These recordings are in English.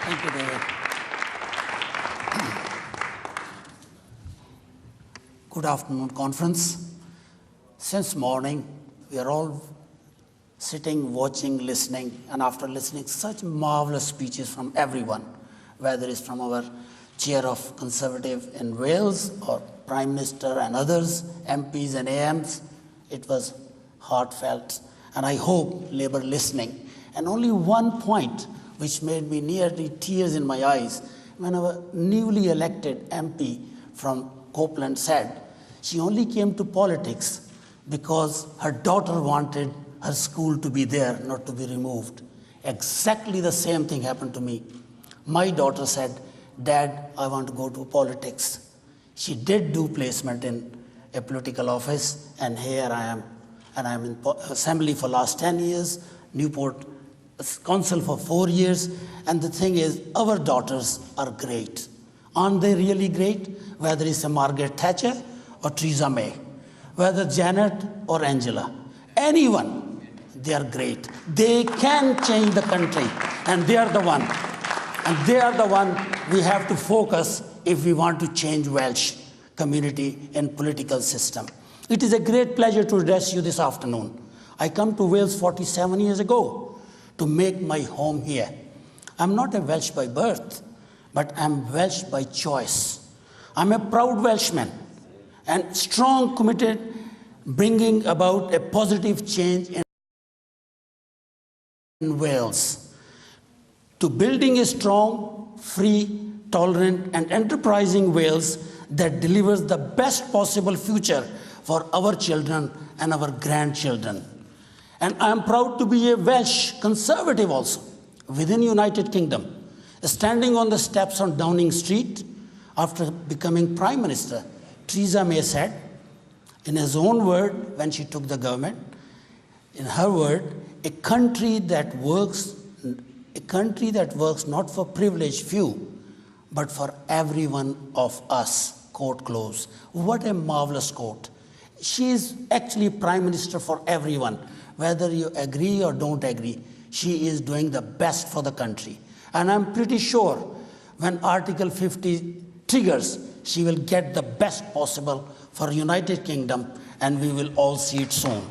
Thank you, David. Good afternoon, conference. Since morning, we are all sitting, watching, listening, and after listening, such marvelous speeches from everyone, whether it's from our chair of Conservative in Wales or Prime Minister and others, MPs and AMs, it was heartfelt. And I hope Labour listening. And only one point which made me nearly tears in my eyes when our newly elected MP from Copeland said she only came to politics because her daughter wanted her school to be there, not to be removed. Exactly the same thing happened to me. My daughter said, "Dad, I want to go to politics." She did do placement in a political office, and here I am. And I'm in Assembly for last 10 years, Newport Council for 4 years, and the thing is, our daughters are great. Aren't they really great? Whether it's a Margaret Thatcher or Theresa May, whether Janet or Angela, anyone, they are great. They can change the country, and they are the one. And they are the one we have to focus if we want to change Welsh community and political system. It is a great pleasure to address you this afternoon. I come to Wales 47 years ago to make my home here. I'm not a Welsh by birth, but I'm Welsh by choice. I'm a proud Welshman and strong committed bringing about a positive change in Wales, to building a strong, free, tolerant and enterprising Wales that delivers the best possible future for our children and our grandchildren. And I am proud to be a Welsh Conservative also within United Kingdom, standing on the steps on Downing Street after becoming Prime Minister. Theresa May said, in his own word, when she took the government, in her word, a country that works not for privileged few, but for every one of us, quote close. What a marvelous quote. She is actually Prime Minister for everyone. Whether you agree or don't agree, she is doing the best for the country. And I'm pretty sure when Article 50 triggers, she will get the best possible for United Kingdom, and we will all see it soon.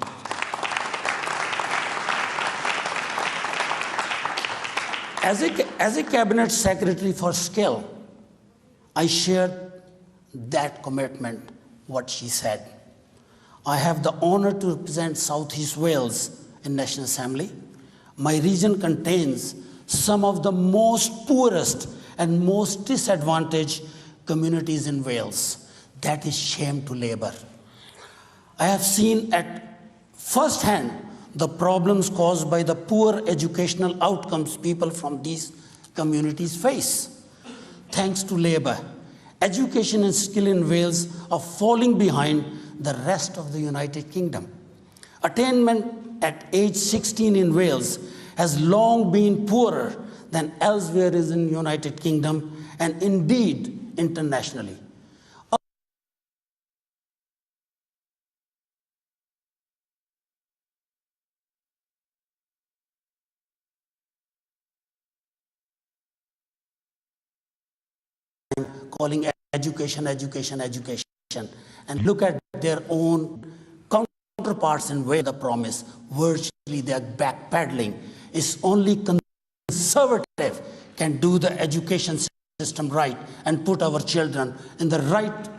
As a Cabinet Secretary for Skill, I shared that commitment, what she said. I have the honor to represent South East Wales in National Assembly. My region contains some of the most poorest and most disadvantaged communities in Wales. That is shame to Labour. I have seen at first hand the problems caused by the poor educational outcomes people from these communities face. Thanks to Labour, education and skill in Wales are falling behind the rest of the United Kingdom. Attainment at age 16 in Wales has long been poorer than elsewhere in the United Kingdom and indeed internationally. Calling education, education, education, and look at their own counterparts in where the promise, virtually they are backpedaling. It's only conservative can do the education system right and put our children in the right,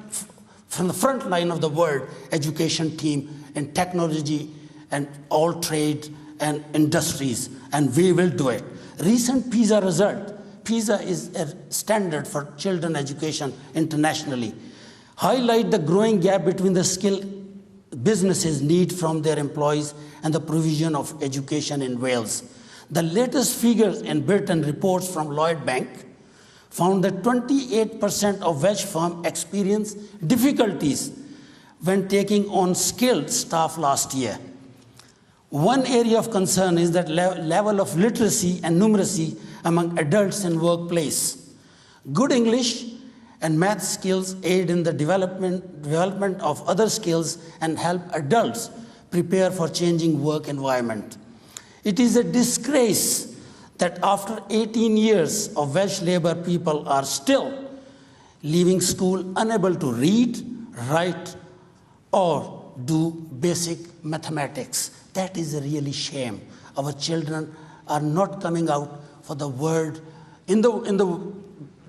from the front line of the world, education team in technology and all trade and industries, and we will do it. Recent PISA result, PISA is a standard for children education internationally, highlight the growing gap between the skill businesses need from their employees and the provision of education in Wales. The latest figures in Britain reports from Lloyd Bank found that 28% of Welsh firms experienced difficulties when taking on skilled staff last year. One area of concern is that level of literacy and numeracy among adults in workplace. Good English and math skills aid in the development of other skills and help adults prepare for changing work environment. It is a disgrace that after 18 years of Welsh Labour people are still leaving school unable to read, write, or do basic mathematics. That is a really shame. Our children are not coming out for the world, in the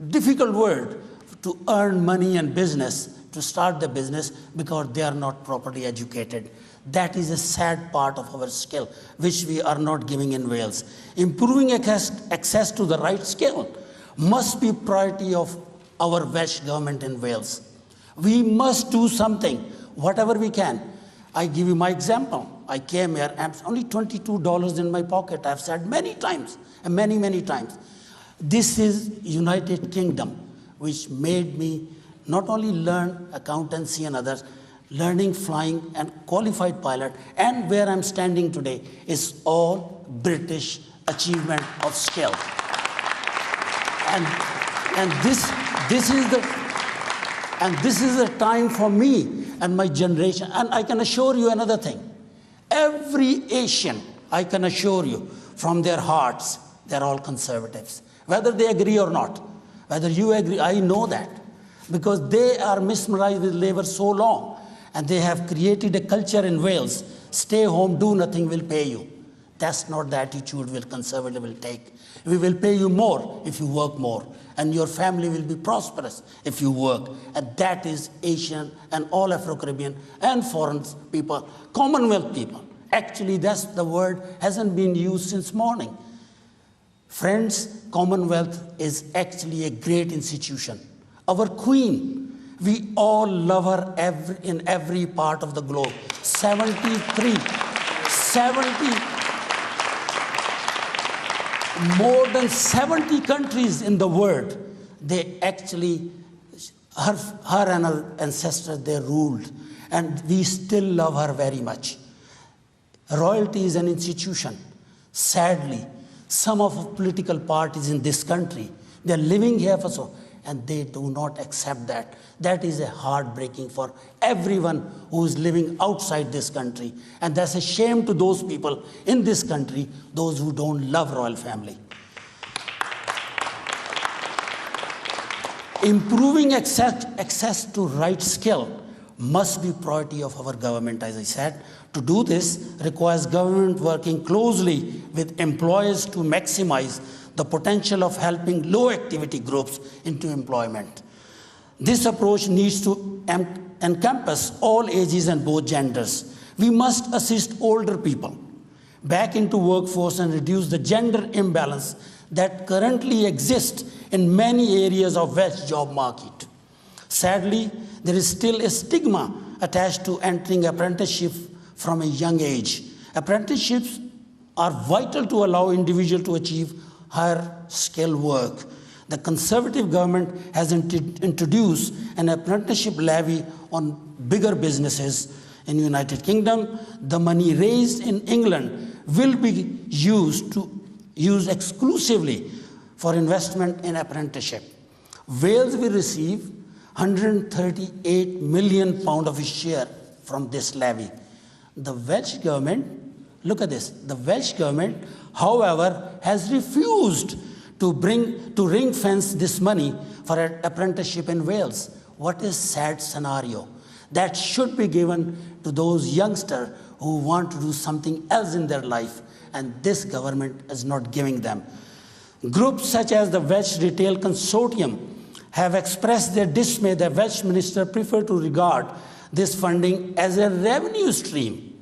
difficult world, to earn money and business, to start the business, because they are not properly educated. That is a sad part of our skill, which we are not giving in Wales. Improving access to the right skill must be priority of our Welsh government in Wales. We must do something, whatever we can. I give you my example. I came here and only $22 in my pocket. I've said many times, and many times. This is United Kingdom, which made me not only learn accountancy and others, learning flying and qualified pilot, and where I'm standing today is all British achievement of skill. And this is the time for me and my generation. And I can assure you another thing. Every Asian, I can assure you, from their hearts, they're all conservatives. Whether they agree or not, whether you agree, I know that. Because they are mesmerized with labor so long, and they have created a culture in Wales, stay home, do nothing, we'll pay you. That's not the attitude will conservative will take. We will pay you more if you work more, and your family will be prosperous if you work. And that is Asian and all Afro-Caribbean and foreign people, Commonwealth people. Actually, that's the word hasn't been used since morning. Friends, Commonwealth is actually a great institution. Our Queen, we all love her in every part of the globe. 70, more than 70 countries in the world, they actually, her and her ancestors, they ruled. And we still love her very much. Royalty is an institution. Sadly, some of the political parties in this country, they're living here for so, and they do not accept that. That is a heartbreaking for everyone who is living outside this country. And that's a shame to those people in this country, those who don't love royal family. Improving access to right skill must be priority of our government, as I said. To do this requires government working closely with employers to maximize the potential of helping low activity groups into employment. This approach needs to encompass all ages and both genders. We must assist older people back into workforce and reduce the gender imbalance that currently exists in many areas of Welsh job market. Sadly, there is still a stigma attached to entering apprenticeship from a young age. Apprenticeships are vital to allow individuals to achieve higher skill work. The Conservative government has introduced an apprenticeship levy on bigger businesses in the United Kingdom. The money raised in England will be used exclusively for investment in apprenticeship. Wales will receive £138 million of its share from this levy. The Welsh government, look at this, the Welsh government, however, has refused to ring fence this money for an apprenticeship in Wales. What a sad scenario. That should be given to those youngsters who want to do something else in their life, and this government is not giving them. Groups such as the Welsh Retail Consortium have expressed their dismay that Welsh minister prefer to regard this funding as a revenue stream.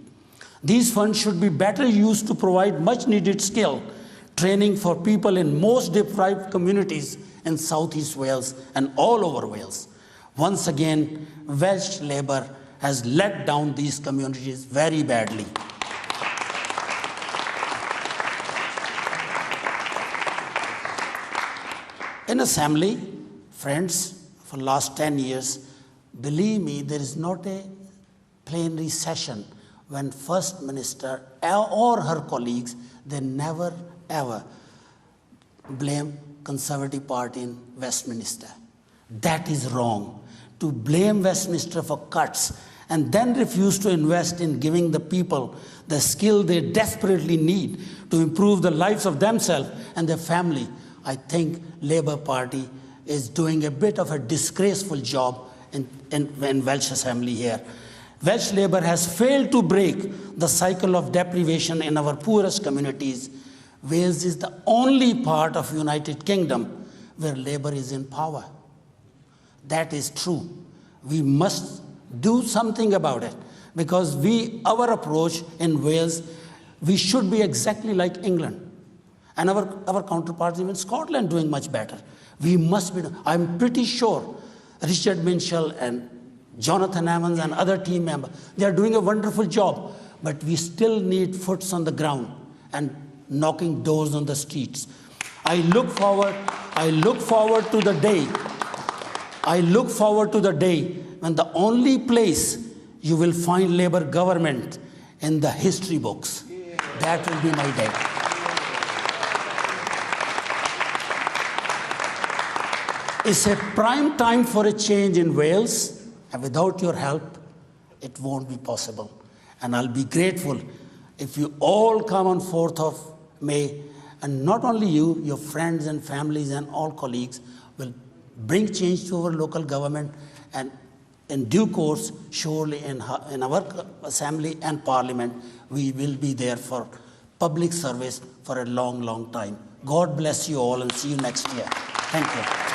These funds should be better used to provide much needed skill training for people in most deprived communities in Southeast Wales and all over Wales. Once again, Welsh Labour has let down these communities very badly. In Assembly, friends, for the last 10 years, believe me, there is not a plenary session when First Minister or her colleagues, they never ever blame Conservative Party in Westminster. That is wrong. To blame Westminster for cuts and then refuse to invest in giving the people the skill they desperately need to improve the lives of themselves and their family, I think Labour Party is doing a bit of a disgraceful job in Welsh Assembly here. Welsh Labour has failed to break the cycle of deprivation in our poorest communities. Wales is the only part of United Kingdom where Labour is in power. That is true. We must do something about it, because our approach in Wales, we should be exactly like England. And our counterparts in Scotland doing much better. We must be, I'm pretty sure Richard Minshall and Jonathan Evans and other team members, they are doing a wonderful job, but we still need foots on the ground and knocking doors on the streets. I look forward to the day when the only place you will find Labour government in the history books. That will be my day. It's a prime time for a change in Wales, and without your help, it won't be possible. And I'll be grateful if you all come on 4th of May, and not only you, your friends and families and all colleagues will bring change to our local government, and in due course, surely in our Assembly and Parliament, we will be there for public service for a long, long time. God bless you all, and see you next year. Thank you.